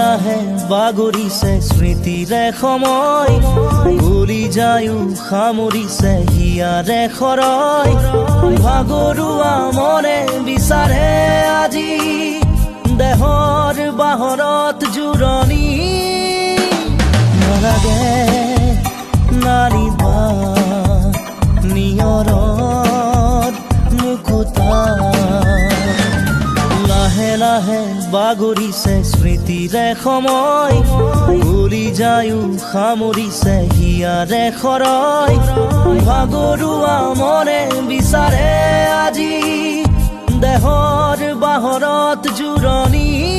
লাহে বাগৰিছে স্মৃতিৰে সময় ভুলি যায়ো সামৰিছে হিয়াৰে খৰয় ভাগৰুৱা মনে বিচাৰে আজি দেহৰ বাহৰত জুৰণি নালাগে নাৰিবা নিয়ৰত মুকুতা লাহে লাহে বাগৰিছে স্মৃতিৰে সময় ভুলি যায়ো সামৰিছে হিয়াৰে খৰয় ভাগৰুৱা মনে বিচাৰে আজি দেহৰ বাহৰত জুৰণি